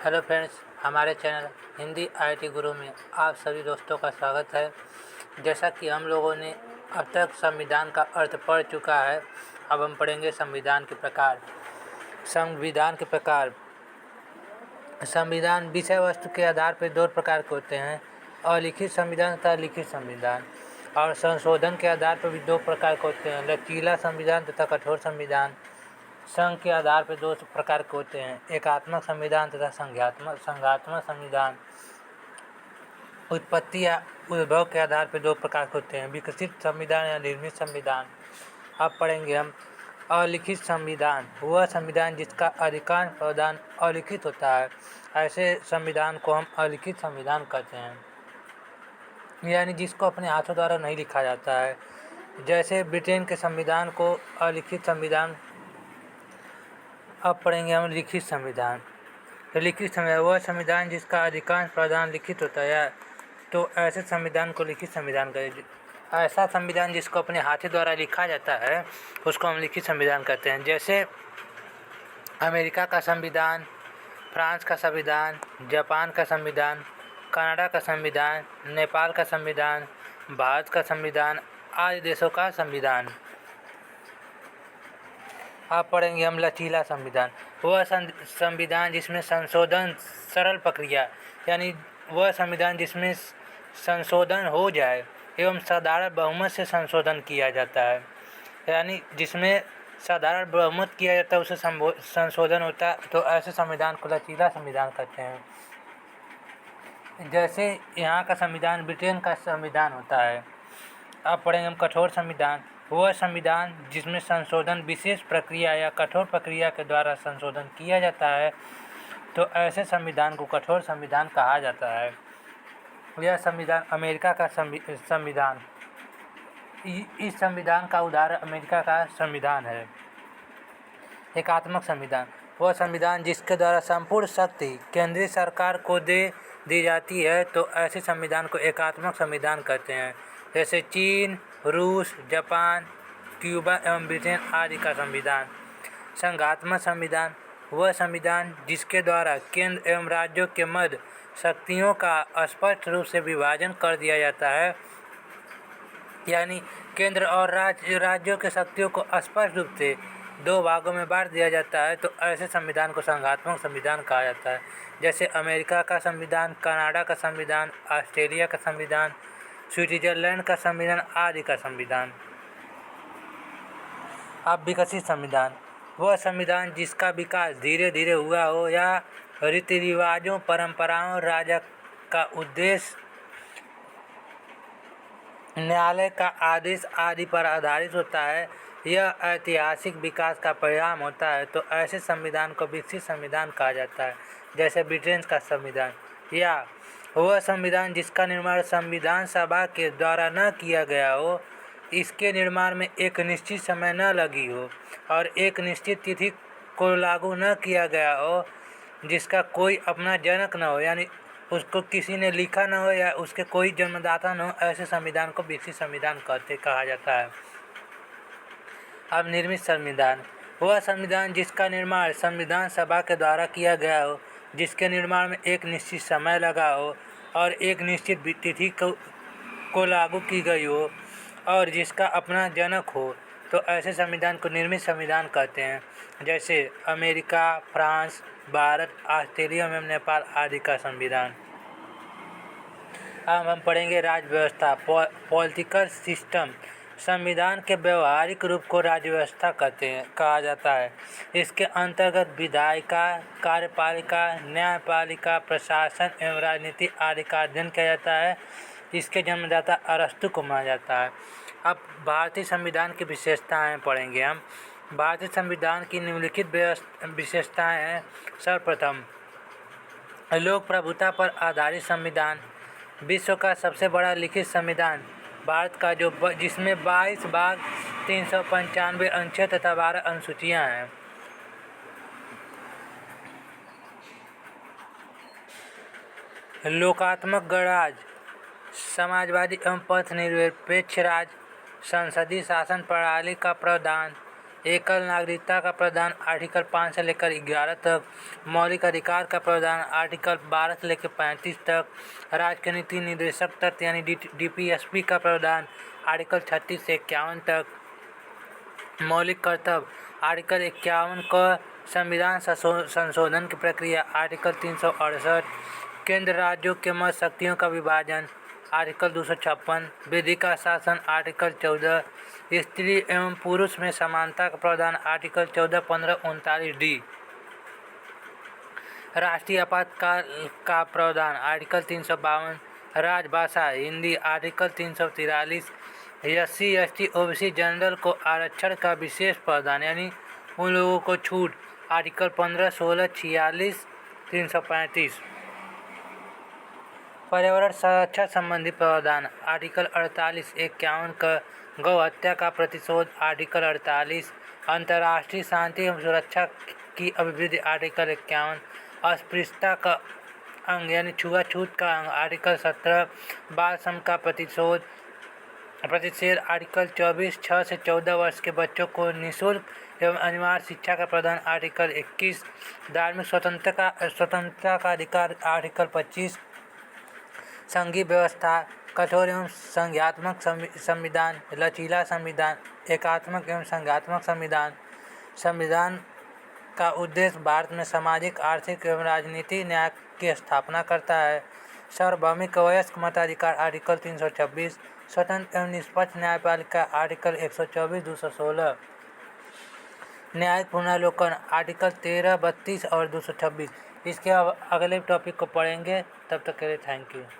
Hello friends, हमारे channel Hindi IT गुरु में आप सभी दोस्तों का स्वागत है। जैसा कि हम लोगों ने अब तक संविधान का अर्थ पढ़ चुका है, अब हम पढ़ेंगे संविधान के प्रकार। संविधान विषय वस्तु के आधार पर दो प्रकार के होते हैं, अलिखित संविधान तथा लिखित संविधान। और संशोधन के आधार पर भी दो प्रकार के होते हैं, लचीला संविधान तथा कठोर संविधान। संघ के आधार पर दो प्रकार के होते हैं, एकात्मक संविधान तथा संघात्मक संविधान। उत्पत्ति या उद्भव के आधार पर दो प्रकार के होते हैं, विकसित संविधान या निर्मित संविधान। अब पढ़ेंगे हम अलिखित संविधान, वह संविधान जिसका अधिकांश प्रावधान अलिखित होता है। ऐसे संविधान को हम अलिखित संविधान कहते हैं, यानी जिसको अपने हाथों द्वारा नहीं लिखा जाता है। जैसे ब्रिटेन के संविधान को अलिखित संविधान। अब पढ़ेंगे हम लिखित संविधान। तो लिखित संविधान वह संविधान जिसका अधिकांश प्रावधान लिखित होता है, तो ऐसे संविधान को लिखित संविधान कहते हैं। ऐसा संविधान जिसको अपने हाथों द्वारा लिखा जाता है उसको हम लिखित संविधान कहते हैं। जैसे अमेरिका का संविधान, फ्रांस का संविधान, जापान का संविधान, कनाडा का संविधान, नेपाल का संविधान, भारत का संविधान आदि देशों का संविधान। अब पढ़ेंगे हम लचीला संविधान, वह संविधान जिसमें संशोधन सरल प्रक्रिया, यानी वह संविधान जिसमें संशोधन हो जाए एवं साधारण बहुमत से संशोधन किया जाता है, यानी जिसमें साधारण बहुमत किया जाता है उसे संशोधन होता है, तो ऐसे संविधान को लचीला संविधान कहते हैं। जैसे यहाँ का संविधान ब्रिटेन का संविधान होता है। अब पढ़ेंगे हम कठोर संविधान, वह संविधान जिसमें संशोधन विशेष प्रक्रिया या कठोर प्रक्रिया के द्वारा संशोधन किया जाता है, तो ऐसे संविधान को कठोर संविधान कहा जाता है। यह संविधान अमेरिका का संविधान, इस संविधान का उदाहरण अमेरिका का संविधान है। एकात्मक संविधान, वह संविधान जिसके द्वारा संपूर्ण शक्ति केंद्रीय सरकार को दे दी जाती है, तो ऐसे संविधान को एकात्मक संविधान कहते हैं। जैसे चीन, रूस, जापान, क्यूबा एवं ब्रिटेन आदि का संविधान। संघात्मक संविधान, वह संविधान जिसके द्वारा केंद्र एवं राज्यों के मध्य शक्तियों का स्पष्ट रूप से विभाजन कर दिया जाता है, यानी केंद्र और राज्यों के शक्तियों को स्पष्ट रूप से दो भागों में बांट दिया जाता है, तो ऐसे संविधान को संघात्मक संविधान कहा जाता है। जैसे अमेरिका का संविधान, कनाडा का संविधान, ऑस्ट्रेलिया का संविधान, स्विट्जरलैंड का संविधान आदि का संविधान। अब विकसित संविधान, वह संविधान जिसका विकास धीरे धीरे हुआ हो या रीति रिवाजों, परंपराओं, राजा का उद्देश्य, न्यायालय का आदेश आदि पर आधारित होता है, यह ऐतिहासिक विकास का परिणाम होता है, तो ऐसे संविधान को विकसित संविधान कहा जाता है। जैसे ब्रिटेन का संविधान, या वह संविधान जिसका निर्माण संविधान सभा के द्वारा न किया गया हो, इसके निर्माण में एक निश्चित समय न लगी हो और एक निश्चित तिथि को लागू न किया गया हो, जिसका कोई अपना जनक न हो, यानी उसको किसी ने लिखा न हो या उसके कोई जन्मदाता न हो, ऐसे संविधान को विकसित संविधान कहा जाता है। अब निर्मित संविधान, वह संविधान जिसका निर्माण संविधान सभा के द्वारा किया गया हो, जिसके निर्माण में एक निश्चित समय लगा हो और एक निश्चित तिथि को लागू की गई हो और जिसका अपना जनक हो, तो ऐसे संविधान को निर्मित संविधान कहते हैं। जैसे अमेरिका, फ्रांस, भारत, ऑस्ट्रेलिया एवं नेपाल आदि का संविधान। अब हम पढ़ेंगे राज्य व्यवस्था, पॉलिटिकल सिस्टम। संविधान के व्यवहारिक रूप को राज्य व्यवस्था कहा जाता है। इसके अंतर्गत विधायिका, कार्यपालिका, न्यायपालिका, प्रशासन एवं राजनीति आदि का अध्ययन किया जाता है। इसके जन्मदाता अरस्तु को माना जाता है। अब भारतीय संविधान की विशेषताएं पढ़ेंगे हम। भारतीय संविधान की निम्नलिखित विशेषताएं हैं। सर्वप्रथम, लोक प्रभुता पर आधारित संविधान, विश्व का सबसे बड़ा लिखित संविधान भारत का, जिसमें 22 भाग, 395 अनुच्छेद तथा 12 अनुसूचियां हैं। लोकात्मक गणराज्य, समाजवादी एवं पथनिरपेक्ष राज्य, संसदीय शासन प्रणाली का प्रावधान, एकल नागरिकता का प्रावधान आर्टिकल 5 से लेकर 11 तक, मौलिक अधिकार का प्रावधान आर्टिकल 12 से लेकर 35 तक, राज्य के नीति निर्देशक तत्व यानी DPSP का प्रावधान आर्टिकल 36 से 51 तक, मौलिक कर्तव्य आर्टिकल 51 का, संविधान संशोधन की प्रक्रिया आर्टिकल 368, केंद्र राज्यों के मध्य शक्तियों का विभाजन आर्टिकल 256, विधि का शासन आर्टिकल 14, स्त्री एवं पुरुष में समानता का प्रावधान आर्टिकल 14, 15, 39D, राष्ट्रीय आपातकाल का प्रावधान आर्टिकल 352, राजभाषा Hindi article 343, SC, ST, OBC general को आरक्षण का विशेष प्रावधान यानी उन लोगों को छूट आर्टिकल 15, 16, 46, 335, पर्यावरण संरक्षण संबंधी प्रावधान आर्टिकल 48, 51 का, गौ हत्या का प्रतिशोध आर्टिकल 48, अंतर्राष्ट्रीय शांति एवं सुरक्षा की अभिवृद्धि आर्टिकल 51, अस्पृश्यता का अंग यानी छुआछूत का अंग आर्टिकल 17, बाल श्रम का प्रतिषेध आर्टिकल 24, 6 से 14 वर्ष के बच्चों को निःशुल्क एवं अनिवार्य शिक्षा का प्रदान आर्टिकल 21, धार्मिक स्वतंत्रता का अधिकार आर्टिकल 25, संघीय व्यवस्था कठोर एवं संघात्मक संविधान, लचीला संविधान, एकात्मक एवं संघात्मक संविधान का उद्देश्य भारत में सामाजिक, आर्थिक एवं राजनीतिक न्याय की स्थापना करता है। सार्वभौमिक वयस्क मताधिकार आर्टिकल 326, स्वतंत्र एवं निष्पक्ष न्यायपालिका आर्टिकल 124, 216, न्यायिक पुनर्विलोकन आर्टिकल 13, 32 और 226। इसके अगले टॉपिक को पढ़ेंगे। तब तक के लिए थैंक यू।